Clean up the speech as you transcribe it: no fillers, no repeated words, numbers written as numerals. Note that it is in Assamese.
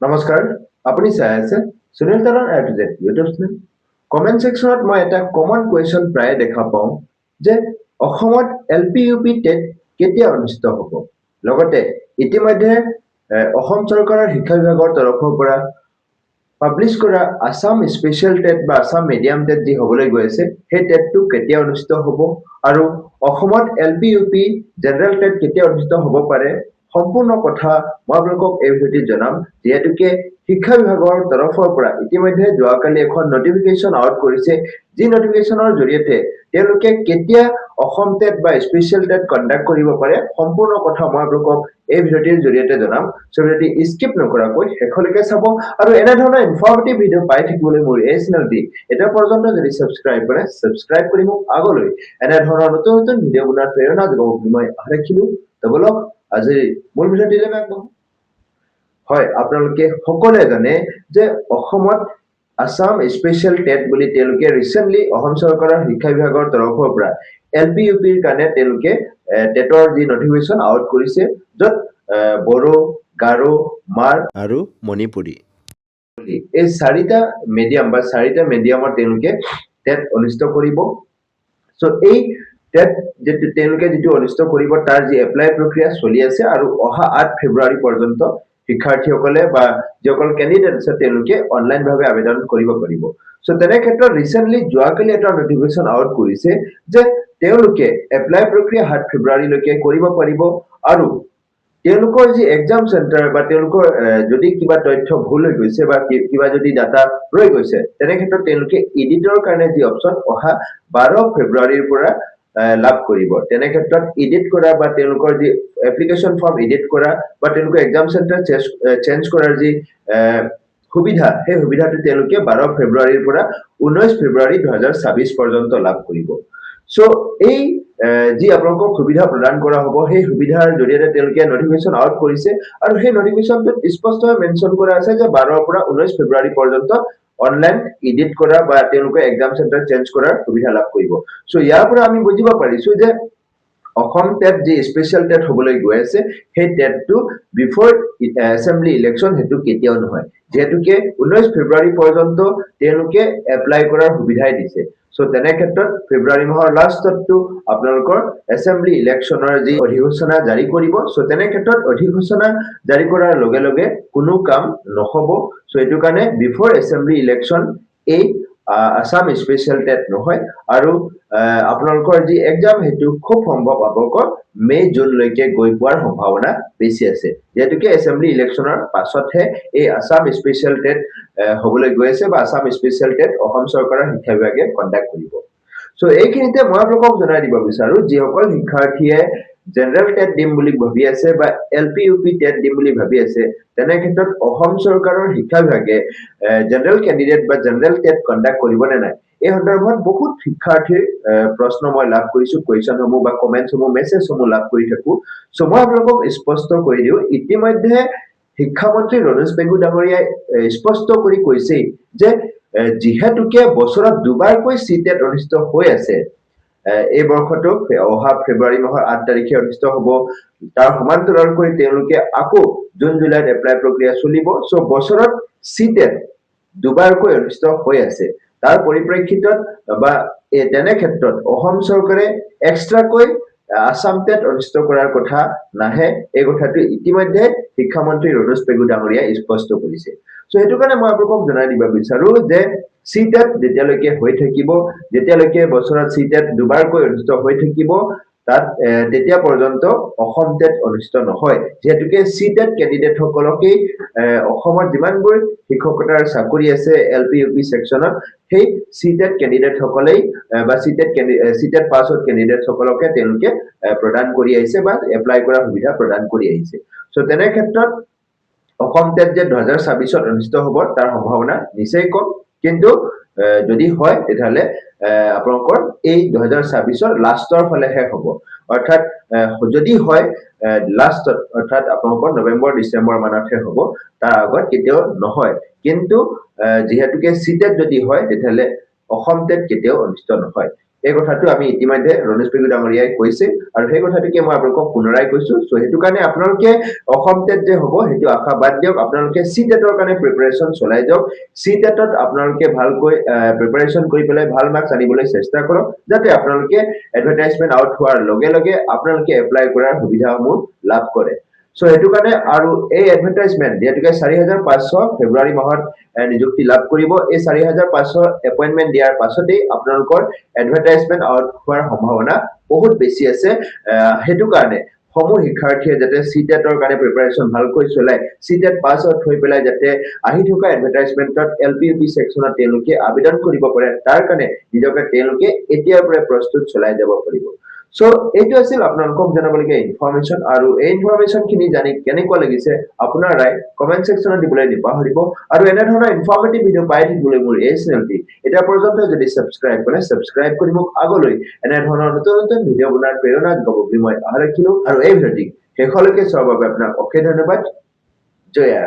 নমস্কাৰ আপুনি চাই আছে সুনীল তাৰাৰ এট জেড ইউটিউব চেনেল কমেন্ট সেকশনত মই এটা কমন কুৱেশ্যন প্ৰায় দেখা পাওঁ যে অসমত এলপি ইউপি টেট কেতিয়া অনুষ্ঠিত হ'ব লগতে ইতিমধ্যে অসম চৰকাৰৰ শিক্ষা বিভাগৰ তৰফৰ পৰা পাব্লিছ কৰা আসাম স্পেচিয়েল টেট বা আসাম মিডিয়াম টেট যি হ'বলৈ গৈ আছে সেই টেটটো কেতিয়া অনুষ্ঠিত হ'ব আৰু অসমত এলপি ইউপি জেনেৰেল টেট কেতিয়া অনুষ্ঠিত হ'ব পাৰে সম্পূৰ্ণ কথা মই আপোনালোকক এই ভিডিঅ'ত জনাম যিহেতুকে শিক্ষা বিভাগৰ তৰফৰ পৰা ইতিমধ্যে যোৱাকালি এখন নটিফিকেশ্যন আউট কৰিছে যি নটিফিকেশ্যনৰ জৰিয়তে তেওঁলোকে কেতিয়া অসম টেট বা স্পেচিয়েল টেট কণ্ডাক্ট কৰিব পাৰে সম্পূৰ্ণ কথা মই আপোনালোকক এই ভিডিঅ'টিৰ জৰিয়তে জনাম সো ভিডিঅ'টি স্কিপ নকৰাকৈ শেষলৈকে চাব আৰু এনে ধৰণৰ ইনফৰ্মেটিভ ভিডিঅ' পাই থাকিবলৈ মোৰ এই চেনেলটি এটা পৰ্যন্ত যদি সাবস্ক্ৰাইব কৰে সাবস্ক্ৰাইব কৰি মোক আগলৈ এনে ধৰণৰ নতুন নতুন ভিডিঅ' বনোৱাৰ প্ৰেৰণা যোগাব বুলি মই আশা ৰাখিলো তো বলক আজি মূল ভিডিঅ'টিলৈ আগবাঢ়ো হয় আপোনালোকে সকলোৱে জানে যে অসমত আসাম স্পেচিয়েল টেট বুলি তেওঁলোকে ৰিসেন্টলি অসম চৰকাৰৰ শিক্ষা বিভাগৰ তৰফৰ পৰা এলপি ইউপিৰ কাৰণে তেওঁলোকে টেটৰ যি নটিফিকেশ্যন আউট কৰিছে য'ত বড়ো গাৰো মাৰ আৰু মণিপুৰী এই চাৰিটা মিডিয়াম বা চাৰিটা মিডিয়ামত তেওঁলোকে টেট অনুষ্ঠিত কৰিব সো এই টেট যেটো তেওঁলোকে যেটো অনুষ্ঠিত কৰিব তাৰ যি এপ্লাই প্ৰক্ৰিয়া চলি আছে আৰু অহা 8 ফেব্ৰুৱাৰী পৰ্যন্ত শিক্ষাৰ্থীসকলে বা যিসকল কেণ্ডিডেট আছে তেওঁলোকে অনলাইন ভাৱে আবেদন কৰিব পাৰিব সো তেনে ক্ষেত্ৰত ৰিসেন্টলি যোৱাকালি এটা নটিফিকেশ্যন আউট কৰিছে যে তেওঁলোকে এপ্লাই প্ৰক্ৰিয়া 7 ফেব্ৰুৱাৰীলৈকে কৰিব পাৰিব আৰু তেওঁলোকৰ যি এক্সাম চেণ্টাৰ বা তেওঁলোকৰ যদি কিবা তথ্য ভুল হৈ গৈছে বা কিবা যদি ডাটা ৰৈ গৈছে তেনে ক্ষেত্ৰত তেওঁলোকে এডিটৰ কাৰণে যি অপচন অহা 12 ফেব্ৰুৱাৰীৰ পৰা লাভ কৰিব তেনে ক্ষেত্ৰত এডিট কৰা বা তেওঁলোকৰ যি এপ্লিকেশন ফৰ্ম এডিট কৰা বা তেওঁলোকৰ এক্সাম চেণ্টাৰ চেঞ্জ কৰাৰ যি সুবিধা সেই সুবিধাটো তেওঁলোকে 12 ফেব্ৰুৱাৰীৰ পৰা 19 ফেব্ৰুৱাৰী 2026 পৰ্যন্ত লাভ কৰিব সো এই যি আপোনালোকক সুবিধা প্ৰদান কৰা হ'ব সেই সুবিধাৰ জৰিয়তে তেওঁলোকে নটিফিকেশ্যন আউট কৰিছে আৰু সেই নটিফিকেশ্যনটোত স্পষ্টভাৱে মেনশ্যন কৰা আছে যে 12 পৰা 19 ফেব্ৰুৱাৰী পৰ্যন্ত অনলাইন এডিট কৰা বা তেওঁলোকে এক্সাম চেণ্টাৰ চেঞ্জ কৰাৰ সুবিধা লাভ কৰিব সো ইয়াৰ পৰা আমি বুজিব পাৰিছো যে অসম টেট যি স্পেচিয়েল টেট হ'বলৈ গৈ আছে সেই টেটটো বিফৰ এছেম্বলি ইলেকশ্যন হেতু কেতিয়াও নহয় যেহেতুকে 19 ফেব্ৰুৱাৰী পৰ্যন্ত তেওঁলোকে এপ্লাই কৰাৰ সুবিধাই দিছে সো তেনে ক্ষেত্ৰত ফেব্ৰুৱাৰী মাহৰ লাষ্টতটো আপোনালোকৰ এছেম্বলি ইলেকশ্যনৰ যি অধিঘোষণা জাৰি কৰিব সো তেনে ক্ষেত্ৰত অধিঘোষণা জাৰি কৰাৰ লগে লগে কোনো কাম নহব সো এটো কাৰণে বিফৰ এছেম্বলি ইলেকশ্যন এই আসাম স্পেচিয়েল টেট নহয় আৰু আপোনালোকৰ যি এক্সাম হেতু খুব সম্ভৱ আপোনালোকৰ মে জুন লৈকে গৈ পোৱাৰ সম্ভাৱনা বেছি আছে যেহেতুকে এছেম্বলি ইলেকশ্যনৰ পাছতহে এই আসাম স্পেচিয়েল টেট হ'বলৈ গৈ আছে বা আসাম স্পেচিয়েল টেট অসম চৰকাৰৰ শিক্ষা বিভাগে কণ্ডাক্ট কৰিব সো এইখিনিতে মই আপোনালোকক জনাই দিব বিচাৰো যিসকল শিক্ষাৰ্থীয়ে জেনাৰেল টেট দিম বুলি ভাবি আছে বা এলপি ইউপি টেট দিম বুলি ভাবি আছে তেনে ক্ষেত্ৰত অসম চৰকাৰৰ শিক্ষা বিভাগে জেনাৰেল কেণ্ডিডেট বা জেনাৰেল টেট কণ্ডাক্ট কৰিব নে নাই এই সন্দৰ্ভত বহুত শিক্ষাৰ্থীৰ প্ৰশ্ন মই লাভ কৰিছো কোৱেশ্চন সমূহ বা কমেন্টছ সমূহ মেছেজ সমূহ লাভ কৰি থাকো সো মই আপোনালোকক স্পষ্ট কৰি দিও ইতিমধ্যে শিক্ষামন্ত্ৰী ৰমেশ পেগু ডাঙৰীয়াই স্পষ্ট কৰি কৈছে যে যিহেতুকে বছৰত দুবাৰকৈ সিটেট অনুষ্ঠিত হৈ আছে এই বৰ্ষটো অহা ফেব্ৰুৱাৰী মাহৰ 8 তাৰিখে অনুষ্ঠিত হ'ব তাৰ সমান্তৰালকৈ তেওঁলোকে আকৌ জুন জুলাইত এপ্লাই প্ৰক্ৰিয়া চলিব সো বছৰত সিটেট দুবাৰকৈ অনুষ্ঠিত হৈ আছে তাৰ পৰিপ্ৰেক্ষিতত বা তেনে ক্ষেত্ৰত অসম চৰকাৰে এক্সট্ৰাকৈ আসাম টেট অনুষ্ঠিত কৰাৰ কথা নাহে এই কথাটো ইতিমধ্যে শিক্ষামন্ত্ৰী ৰমেশ পেগু ডাঙৰীয়াই স্পষ্ট কৰিছে সো হেতু কাৰণে মই আপোনালোকক জনাই দিব বিচাৰো যে সিটেট যেতিয়ালৈকে হৈ থাকিব যেতিয়ালৈকে বছৰত সিটেট দুবাৰকৈ অনুষ্ঠিত হৈ থাকিব তাত তেতিয়া পৰ্যন্ত অসম টেট অনুষ্ঠিত নহয় যেহেতুকে সিটেট কেণ্ডিডেট সকলকে অসমত যিমানবোৰ শিক্ষকতাৰ চাকৰি আছে এলপি ইউপি সেকশনত সেই সিটেট কেণ্ডিডেট সকলেই বা সিটেট পাছ আউট কেণ্ডিডেট সকলকে তেওঁলোকে প্ৰদান কৰি আহিছে বা এপ্লাই কৰাৰ সুবিধা প্ৰদান কৰি আহিছে সো তেনে ক্ষেত্ৰত অসম টেট যে 2026 অনুষ্ঠিত হ'ব তাৰ সম্ভাৱনা নিশ্চয় কম কিন্তু যদি হয় তেতিয়ালে আপোনালোকৰ এই 2026 লাষ্টৰ ফালেহে হ'ব অৰ্থাৎ যদি হয় লাষ্টত অৰ্থাৎ আপোনালোকৰ নৱেম্বৰ ডিসেম্বৰ মানতহে হ'ব তাৰ আগত কেতিয়াও নহয় কিন্তু যেহেতুকে সিটেট যদি হয় তেতিয়ালে অসম টেট কেতিয়াও অনুষ্ঠিত নহয় এই কথাটো আমি ইতিমধ্যে ৰমেশ পেগু ডাঙৰীয়াই কৈছে আৰু সেই কথাটোকে মই আপোনালোকক পুনৰাই কৈছো সো হেতু কাৰণে আপোনালোকে অসম টেট যে হ'ব হেতু আশা বাদ দিয়ক আপোনালোকে সি টেটৰ কাৰণে প্ৰিপাৰেচন চলাই যাওক সি টেটত আপোনালোকে ভালকৈ প্ৰিপাৰেচন কৰি পেলাই ভাল মাৰ্কছ আনিবলৈ চেষ্টা কৰক যাতে আপোনালোকে এডভাৰটাইজমেন্ট আউট হোৱাৰ লগে লগে আপোনালোকে এপ্লাই কৰাৰ সুবিধাসমূহ লাভ কৰে সো হেতু কাৰণে আৰু এই এডভাৰটাইজমেন্ট যেতুকে 4500 ফেব্ৰুৱাৰী মাহত নিযুক্তি লাভ কৰিব এই 4500 এপইন্টমেন্ট দিয়াৰ পাছতেই আপোনালোকৰ এডভাৰটাইজমেন্ট আউট হোৱাৰ সম্ভাৱনা বহুত বেছি আছে হেতু কাৰণে সমূহ শিক্ষাৰ্থীয়ে যাতে সিটেটৰ কাৰণে প্ৰিপাৰেচন ভালকৈ চলাই সিটেট পাছ আউট হৈ পেলাই যাতে আহি থকা এডভাৰটাইজমেন্টত এলপিইউপি সেকশনত তেওঁলোকে আবেদন কৰিব পাৰে তাৰ কাৰণে নিজকে তেওঁলোকে এতিয়াৰ পৰা প্ৰস্তুত চলাই যাব পাৰিব সো এইটো আছিল আপোনালোকক জানাবলগীয়া ইনফৰমেশন আৰু এই ইনফৰমেশন খিনি জানি কেনেকুৱা লাগিছে আপোনাৰ ৰায় কমেন্ট সেকশনত দিবলৈ নাপাহৰিব আৰু এনে ধৰণৰ ইনফৰমেটিভ ভিডিও পাই থাকিবলৈ মোৰ এই চেনেলটি এটা পৰ্যন্ত যদি সাবস্ক্ৰাইব কৰে সাবস্ক্ৰাইব কৰি মোক আগলৈ এনে ধৰণৰ নতুন নতুন ভিডিও বনাৰ প্ৰেৰণা দিব বুলি মই আশা ৰাখিলো আৰু এই ভিডিওটি শেষলৈকে চোৱাৰ বাবে আপোনাক অশেষ ধন্যবাদ জয় আই